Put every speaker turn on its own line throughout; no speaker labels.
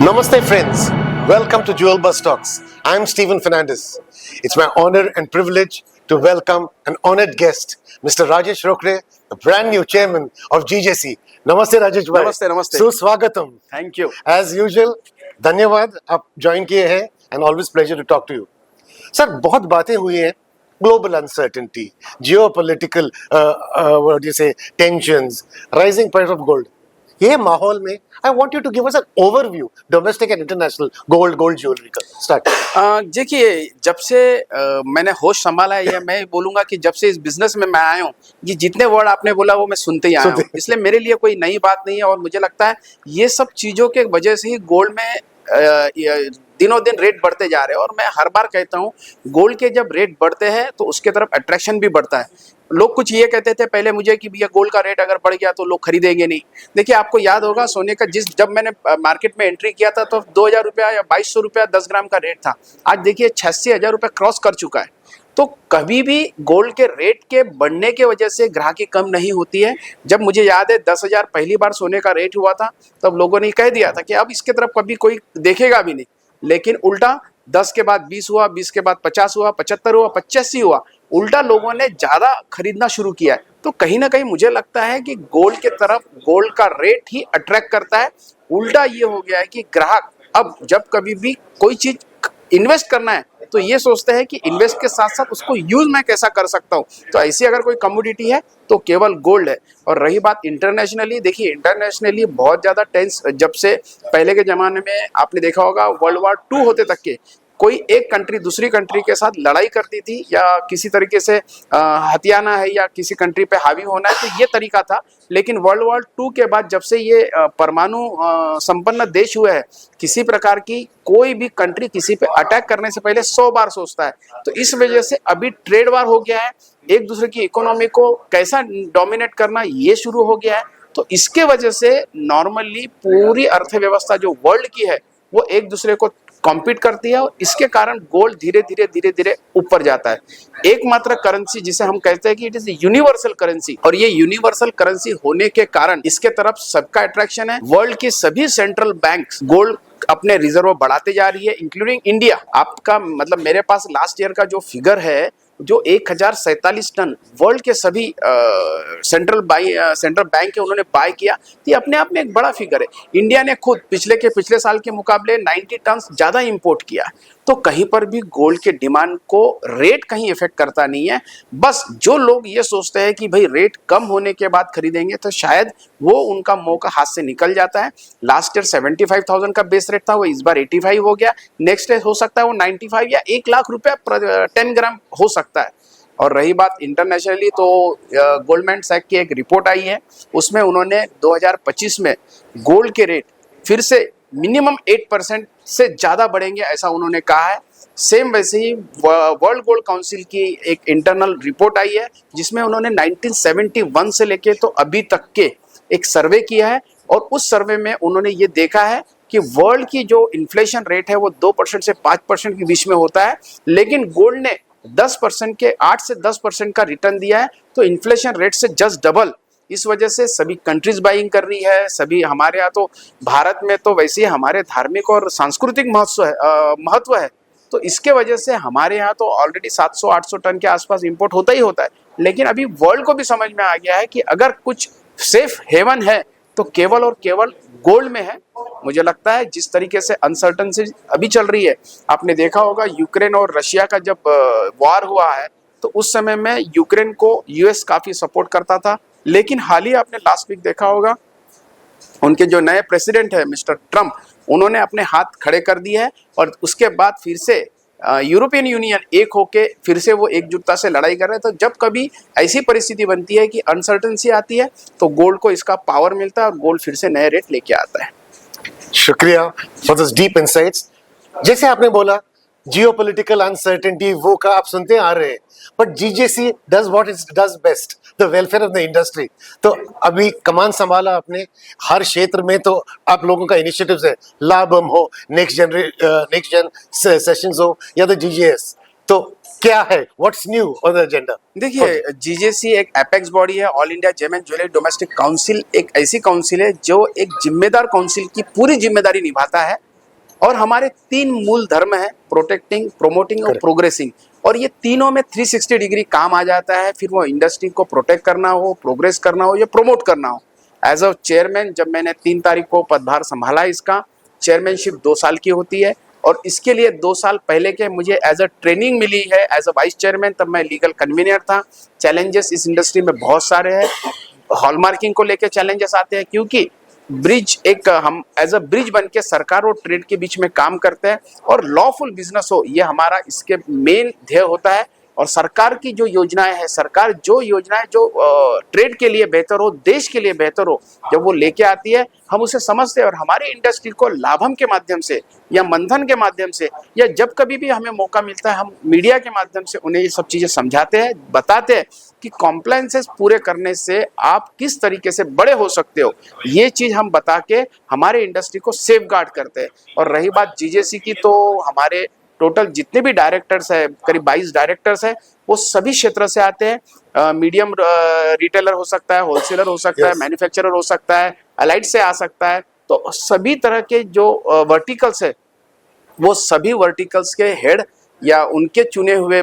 Namaste, friends. Welcome to Jewel Bus Talks. I'm Stephen Fernandez. It's my honor and privilege to welcome an honored guest, Mr. Rajesh Rokre, the brand new chairman of GJC. Namaste, Rajesh bhai.
नमस्ते नमस्ते
सुस्वागतम.
Thank you
As usual, धन्यवाद आप join किए हैं and always pleasure to talk to you. Sir, बहुत बातें हुई हैं. Global uncertainty, geopolitical, what do you say, tensions, rising price of gold. ये माहौल में I want you to give us an overview, domestic and international gold jewelry का. Start.
देखिए जब से मैंने होश संभाला है या मैं बोलूंगा कि जब से इस बिजनेस में मैं आया हूँ ये जितने वर्ड आपने बोला वो मैं सुनते ही आया हूँ, इसलिए मेरे लिए कोई नई बात नहीं है। और मुझे लगता है ये सब चीज़ों के वजह से ही गोल्ड में दिनों दिन रेट बढ़ते जा रहे हैं। और मैं हर बार कहता हूँ गोल्ड के जब रेट बढ़ते हैं तो उसके तरफ अट्रैक्शन भी बढ़ता है। लोग कुछ ये कहते थे पहले मुझे कि भैया गोल्ड का रेट अगर बढ़ गया तो लोग खरीदेंगे नहीं। देखिए आपको याद होगा सोने का जब मैंने मार्केट में एंट्री किया था तो 2000 रुपया या 2200 रुपया 10 ग्राम का रेट था। आज देखिए 86,000 रुपये क्रॉस कर चुका है। तो कभी भी गोल्ड के रेट के बढ़ने के वजह से ग्राहकी कम नहीं होती है। जब मुझे याद है 10,000 पहली बार सोने का रेट हुआ था तब लोगों ने कह दिया था कि अब इसके तरफ कभी कोई देखेगा भी नहीं, लेकिन उल्टा 10 के बाद 20 हुआ, 20 के बाद 50 हुआ, 75 हुआ, 85 हुआ, उल्टा लोगों ने ज़्यादा खरीदना शुरू किया है। तो कहीं ना कहीं मुझे लगता है कि गोल्ड के तरफ गोल्ड का रेट ही अट्रैक्ट करता है। उल्टा ये हो गया है कि ग्राहक अब जब कभी भी कोई चीज़ इन्वेस्ट करना है तो ये सोचते हैं कि इन्वेस्ट के साथ साथ उसको यूज मैं कैसा कर सकता हूँ। तो ऐसी अगर कोई कमोडिटी है तो केवल गोल्ड है। और रही बात इंटरनेशनली, देखिए इंटरनेशनली बहुत ज़्यादा टेंस, जब से पहले के ज़माने में आपने देखा होगा वर्ल्ड वार 2 होते तक के कोई एक कंट्री दूसरी कंट्री के साथ लड़ाई करती थी या किसी तरीके से हथियाना है या किसी कंट्री पे हावी होना है, तो ये तरीका था। लेकिन वर्ल्ड वॉर 2 के बाद जब से ये परमाणु संपन्न देश हुए हैं, किसी प्रकार की कोई भी कंट्री किसी पे अटैक करने से पहले 100 बार सोचता है। तो इस वजह से अभी ट्रेड वार हो गया है, एक दूसरे की इकोनॉमी को कैसा डोमिनेट करना ये शुरू हो गया है। तो इसके वजह से नॉर्मली पूरी अर्थव्यवस्था जो वर्ल्ड की है वो एक दूसरे को कॉम्पीट करती है और इसके कारण गोल्ड धीरे धीरे ऊपर जाता है। एकमात्र करेंसी जिसे हम कहते हैं कि इट इज यूनिवर्सल करेंसी, और ये यूनिवर्सल करेंसी होने के कारण इसके तरफ सबका अट्रैक्शन है। वर्ल्ड की सभी सेंट्रल बैंक्स गोल्ड अपने रिजर्व बढ़ाते जा रही है, इंक्लूडिंग इंडिया। आपका मतलब मेरे पास लास्ट ईयर का जो फिगर है जो 1047 टन वर्ल्ड के सभी सेंट्रल बैंक के उन्होंने बाय किया, तो ये अपने आप में एक बड़ा फिगर है। इंडिया ने खुद पिछले साल के मुकाबले 90 टन ज़्यादा इंपोर्ट किया। तो कहीं पर भी गोल्ड के डिमांड को रेट कहीं इफेक्ट करता नहीं है। बस जो लोग ये सोचते हैं कि भाई रेट कम होने के बाद खरीदेंगे तो शायद वो उनका मौका हाथ से निकल जाता है। लास्ट ईयर 75,000 का बेस रेट था, वो इस बार 85 हो गया। नेक्स्ट ईयर हो सकता है वो 95 या 1 लाख रुपया 10 ग्राम हो सकता है। और रही बात इंटरनेशनली, तो गोल्डमैन सैक की एक रिपोर्ट आई है, उसमें उन्होंने 2025 में गोल्ड के रेट फिर से मिनिमम 8% से ज़्यादा बढ़ेंगे ऐसा उन्होंने कहा है। सेम वैसे ही वर्ल्ड गोल्ड काउंसिल की एक इंटरनल रिपोर्ट आई है जिसमें उन्होंने 1971 से लेके तो अभी तक के एक सर्वे किया है, और उस सर्वे में उन्होंने ये देखा है कि वर्ल्ड की जो इन्फ्लेशन रेट है वो 2% से 5% के बीच में होता है, लेकिन गोल्ड ने 10% के 8 से 10% का रिटर्न दिया है। तो इन्फ्लेशन रेट से जस्ट डबल। इस वजह से सभी कंट्रीज बाइंग कर रही है। सभी हमारे यहाँ तो भारत में तो वैसे ही हमारे धार्मिक और सांस्कृतिक महत्व है, तो इसके वजह से हमारे यहाँ तो ऑलरेडी 700-800 टन के आसपास इंपोर्ट होता ही होता है। लेकिन अभी वर्ल्ड को भी समझ में आ गया है कि अगर कुछ सेफ हेवन है तो केवल और केवल गोल्ड में है। मुझे लगता है जिस तरीके से अनसर्टनसी अभी चल रही है, आपने देखा होगा यूक्रेन और रशिया का जब वॉर हुआ है तो उस समय में यूक्रेन को यूएस काफ़ी सपोर्ट करता था, लेकिन हाल ही आपने लास्ट वीक देखा होगा उनके जो नए प्रेसिडेंट है मिस्टर ट्रम्प, उन्होंने अपने हाथ खड़े कर दिए हैं और उसके बाद फिर से यूरोपियन यूनियन एक होके फिर से वो एकजुटता से लड़ाई कर रहे हैं। तो जब कभी ऐसी परिस्थिति बनती है कि अनसर्टेनिटी आती है तो गोल्ड को इसका पावर मिलता है और गोल्ड फिर से नए रेट लेके आता है।
शुक्रिया फॉर दिस डीप इनसाइट्स। जैसे आपने बोला जियोपॉलिटिकल अनसर्टेनिटी वो का आप सुनते आ रहे हैं, but GJC does what it does best, the welfare of the industry. तो अभी कमान संभाला आपने, हर क्षेत्र में तो आप लोगों का इनिशिएटिव्स है, लाभम हो, नेक्स्ट जेन सेशंस हो या द जीजेएस, तो क्या है, what's new on the agenda?
देखिए जीजेसी एक एपेक्स बॉडी है, all India gem and jewellery domestic council एक ऐसी काउंसिल है जो एक जिम्मेदार काउंसिल की पूरी जिम्मेदारी निभाता है। और हमारे 3 मूल धर्म है, प्रोटेक्टिंग, प्रोमोटिंग और
Correct.
प्रोग्रेसिंग। और ये तीनों में 360 डिग्री काम आ जाता है, फिर वो इंडस्ट्री को प्रोटेक्ट करना हो, प्रोग्रेस करना हो या प्रमोट करना हो। एज अ चेयरमैन जब मैंने 3 तारीख को पदभार संभाला, इसका चेयरमैनशिप 2 साल की होती है और इसके लिए 2 साल पहले के मुझे एज अ ट्रेनिंग मिली है एज अ वाइस चेयरमैन। तब मैं लीगल कन्वीनर था। चैलेंजेस इस इंडस्ट्री में बहुत सारे हैं। हॉलमार्किंग को लेकर चैलेंजेस आते हैं, क्योंकि ब्रिज एक हम एज अ ब्रिज बन के सरकार और ट्रेड के बीच में काम करते हैं और लॉफुल बिजनेस हो, ये हमारा इसके मेन ध्येय होता है। और सरकार की जो योजनाएं हैं, सरकार जो योजनाएं जो ट्रेड के लिए बेहतर हो, देश के लिए बेहतर हो, जब वो लेके आती है हम उसे समझते हैं और हमारी इंडस्ट्री को लाभम के माध्यम से या मंथन के माध्यम से या जब कभी भी हमें मौका मिलता है हम मीडिया के माध्यम से उन्हें ये सब चीजें समझाते हैं, बताते हैं कि कॉम्प्लायंसेस पूरे करने से आप किस तरीके से बड़े हो सकते हो। ये चीज हम बता के हमारे इंडस्ट्री को सेफ गार्ड करते हैं। और रही बात जीजेसी की, तो हमारे टोटल जितने भी डायरेक्टर्स है, करीब 22 डायरेक्टर्स है, वो सभी क्षेत्र से आते हैं। मीडियम रिटेलर हो सकता है, होलसेलर हो सकता है,
Yes.
मैन्युफैक्चरर हो सकता है, अलाइड से आ सकता है। तो सभी तरह के जो वर्टिकल्स है, वो सभी वर्टिकल्स के हेड या उनके चुने हुए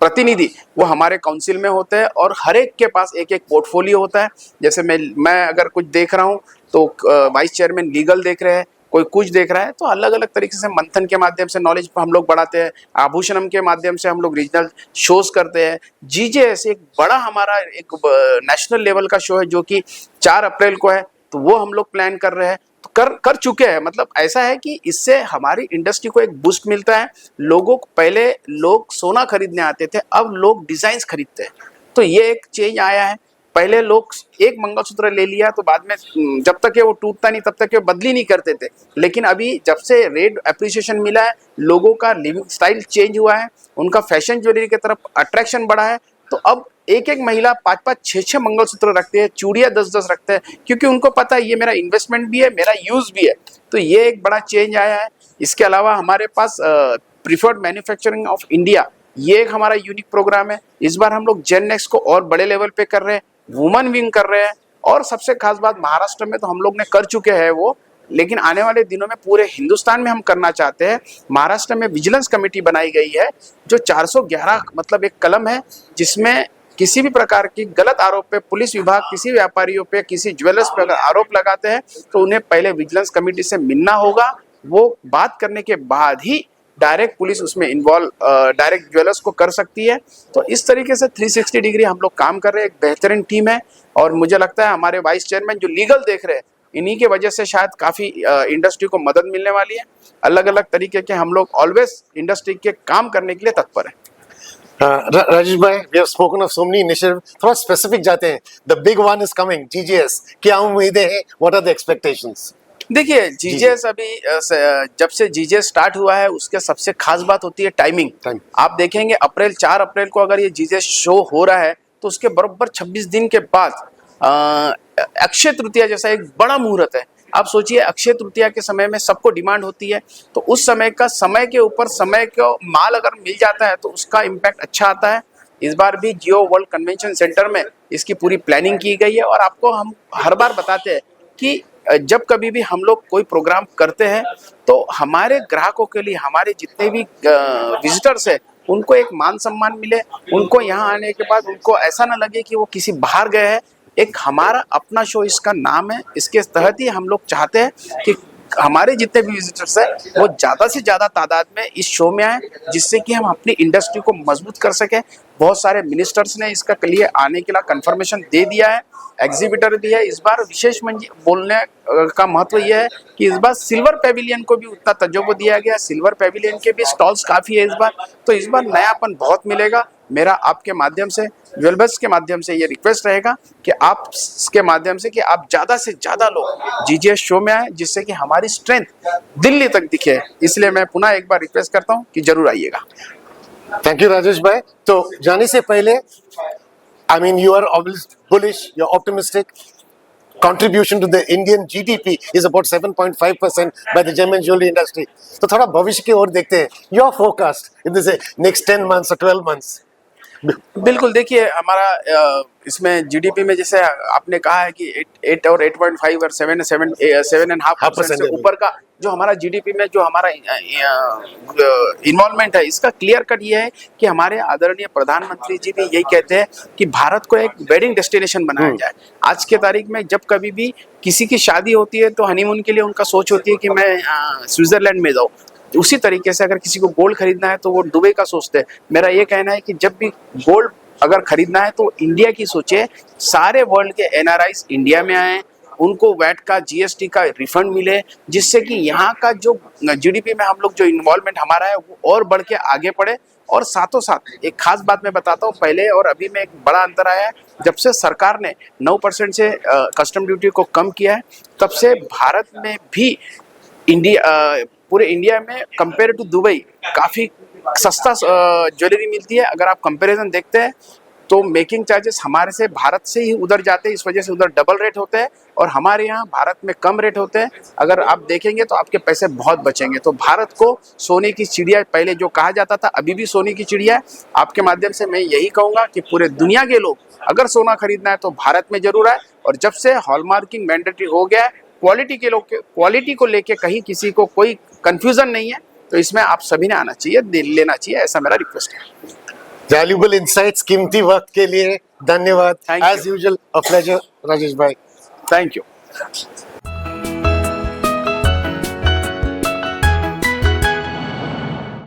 प्रतिनिधि वो हमारे काउंसिल में होते हैं और हर एक के पास एक एक पोर्टफोलियो होता है। जैसे मैं अगर कुछ देख रहा हूँ तो वाइस चेयरमैन लीगल देख रहे हैं, कोई कुछ देख रहा है, तो अलग अलग तरीके से मंथन के माध्यम से नॉलेज हम लोग बढ़ाते हैं। आभूषणम के माध्यम से हम लोग रीजनल शोज करते हैं। जीजेएस एक बड़ा हमारा एक नेशनल लेवल का शो है जो कि 4 अप्रैल को है, तो वो हम लोग प्लान कर रहे हैं, तो कर चुके हैं। मतलब ऐसा है कि इससे हमारी इंडस्ट्री को एक बूस्ट मिलता है। लोगों को पहले लोग सोना खरीदने आते थे, अब लोग डिजाइन खरीदते हैं, तो ये एक चेंज आया है। पहले लोग एक मंगलसूत्र ले लिया तो बाद में जब तक वो टूटता नहीं तब तक वो बदली नहीं करते थे, लेकिन अभी जब से रेट अप्रिसिएशन मिला है, लोगों का लिविंग स्टाइल चेंज हुआ है, उनका फैशन ज्वेलरी की तरफ अट्रैक्शन बढ़ा है, तो अब एक एक महिला 5-5, 6-6 मंगलसूत्र रखते हैं, चूड़ियां 10-10 रखते हैं, क्योंकि उनको पता है ये मेरा इन्वेस्टमेंट भी है, मेरा यूज भी है। तो ये एक बड़ा चेंज आया है। इसके अलावा हमारे पास प्रीफर्ड मैन्युफैक्चरिंग ऑफ इंडिया, ये एक हमारा यूनिक प्रोग्राम है। इस बार हम लोग जेन नेक्स्ट को और बड़े लेवल पे कर रहे हैं, वुमन विंग कर रहे हैं, और सबसे खास बात महाराष्ट्र में तो हम लोग ने कर चुके हैं वो, लेकिन आने वाले दिनों में पूरे हिंदुस्तान में हम करना चाहते हैं। महाराष्ट्र में विजिलेंस कमेटी बनाई गई है जो 411 मतलब एक कलम है, जिसमें किसी भी प्रकार की गलत आरोप पे पुलिस विभाग किसी व्यापारियों पे, किसी ज्वेलर्स पे अगर आरोप लगाते हैं तो उन्हें पहले विजिलेंस कमेटी से मिलना होगा। वो बात करने के बाद ही डायरेक्ट पुलिस उसमें इन्वॉल्व डायरेक्ट ज्वेलर्स को कर सकती है। तो इस तरीके से 360 डिग्री हम लोग काम कर रहे हैं, एक बेहतरीन टीम है। और मुझे लगता है हमारे वाइस चेयरमैन जो लीगल देख रहे हैं, इन्हीं के वजह से शायद काफी इंडस्ट्री को मदद मिलने वाली है। अलग अलग तरीके के हम लोग ऑलवेज इंडस्ट्री के काम करने के लिए तत्पर है।
राजेश भाई, we have spoken of so many initiatives. थोड़ा स्पेसिफिक जाते हैं. The big one is coming, GGS. क्या उम्मीदें हैं? What are the expectations?
देखिए जीजेएस अभी जब से जीजेएस स्टार्ट हुआ है उसके सबसे खास बात होती है टाइमिंग। आप देखेंगे 4 अप्रैल को अगर ये जीजेएस शो हो रहा है तो उसके बराबर 26 दिन के बाद अक्षय तृतीया जैसा एक बड़ा मुहूर्त है। आप सोचिए अक्षय तृतीया के समय में सबको डिमांड होती है, तो उस समय का समय के ऊपर समय को माल अगर मिल जाता है तो उसका इम्पैक्ट अच्छा आता है। इस बार भी जियो वर्ल्ड कन्वेंशन सेंटर में इसकी पूरी प्लानिंग की गई है और आपको हम हर बार बताते हैं कि जब कभी भी हम लोग कोई प्रोग्राम करते हैं तो हमारे ग्राहकों के लिए, हमारे जितने भी विजिटर्स हैं, उनको एक मान सम्मान मिले, उनको यहाँ आने के बाद उनको ऐसा ना लगे कि वो किसी बाहर गए हैं। एक हमारा अपना शो इसका नाम है, इसके तहत ही हम लोग चाहते हैं कि हमारे जितने भी विजिटर्स हैं वो ज़्यादा से ज़्यादा तादाद में इस शो में आए, जिससे कि हम अपनी इंडस्ट्री को मजबूत कर सकें। बहुत सारे मिनिस्टर्स ने इसका लिए आने के लिए कंफर्मेशन दे दिया है, एग्जीबिटर भी है। इस बार विशेष बोलने का महत्व यह है कि इस बार सिल्वर पेविलियन को भी उतना तजुर्बा दिया गया। सिल्वर पेविलियन के भी स्टॉल्स काफ़ी है इस बार, तो इस बार नयापन बहुत मिलेगा। मेरा आपके माध्यम से, ज्वेलर्स के माध्यम से ये रिक्वेस्ट रहेगा कि आप इसके माध्यम से कि आप ज़्यादा से ज़्यादा लोग जीजीएस शो में आए, जिससे कि हमारी स्ट्रेंथ दिल्ली तक दिखे। इसलिए मैं पुनः एक बार रिक्वेस्ट करता हूँ कि जरूर आइएगा।
थैंक यू राजेश भाई। तो जाने से पहले, I mean, you are bullish, you're optimistic. Contribution to the Indian GDP is about 7.5% by the gem and jewelry industry. तो थोड़ा भविष्य की ओर देखते हैं. Your forecast in this next 10 months or 12 months.
बिल्कुल देखिए हमारा इसमें जीडीपी में जैसे आपने कहा है कि 8 और 8.5 और 7.5% से ऊपर का जो हमारा जीडीपी में जो हमारा इन्वॉल्वमेंट है, इसका क्लियर कट ये है कि हमारे आदरणीय प्रधानमंत्री जी भी यही कहते हैं कि भारत को एक वेडिंग डेस्टिनेशन बनाया जाए। आज के तारीख में जब कभी भी किसी की शादी होती है तो हनीमून के लिए उनका सोच होती है कि मैं स्विट्जरलैंड में जाऊँ। उसी तरीके से अगर किसी को गोल्ड खरीदना है तो वो दुबई का सोचते हैं। मेरा ये कहना है कि जब भी गोल्ड अगर खरीदना है तो इंडिया की सोचे, सारे वर्ल्ड के एनआरआईज इंडिया में आए, उनको वैट का जीएसटी का रिफंड मिले, जिससे कि यहाँ का जो जीडीपी में हम लोग जो इन्वॉल्वमेंट हमारा है वो और बढ़ के आगे बढ़े। और साथों साथ एक खास बात मैं बताता हूँ, पहले और अभी में एक बड़ा अंतर आया है। जब से सरकार ने 9% से कस्टम ड्यूटी को कम किया है, तब से भारत में भी पूरे इंडिया में कंपेयर टू दुबई काफ़ी सस्ता ज्वेलरी मिलती है। अगर आप कंपैरिजन देखते हैं तो मेकिंग चार्जेस हमारे से भारत से ही उधर जाते हैं, इस वजह से उधर डबल रेट होते हैं और हमारे यहाँ भारत में कम रेट होते हैं। अगर आप देखेंगे तो आपके पैसे बहुत बचेंगे। तो भारत को सोने की चिड़िया पहले जो कहा जाता था, अभी भी सोने की चिड़िया है। आपके माध्यम से मैं यही कहूँगा कि पूरे दुनिया के लोग अगर सोना खरीदना है तो भारत में जरूर आए। और जब से हॉलमार्किंग मैंडेटरी हो गया है, क्वालिटी को लेके कहीं किसी को कोई कंफ्यूजन नहीं है, तो इसमें आप सभी ने आना चाहिए, लेना चाहिए, ऐसा मेरा रिक्वेस्ट है।
वैल्यूबल इंसाइट्स, कीमती वक्त के लिए धन्यवाद।
Thank you.
As usual a pleasure Rajesh भाई।
Thank you.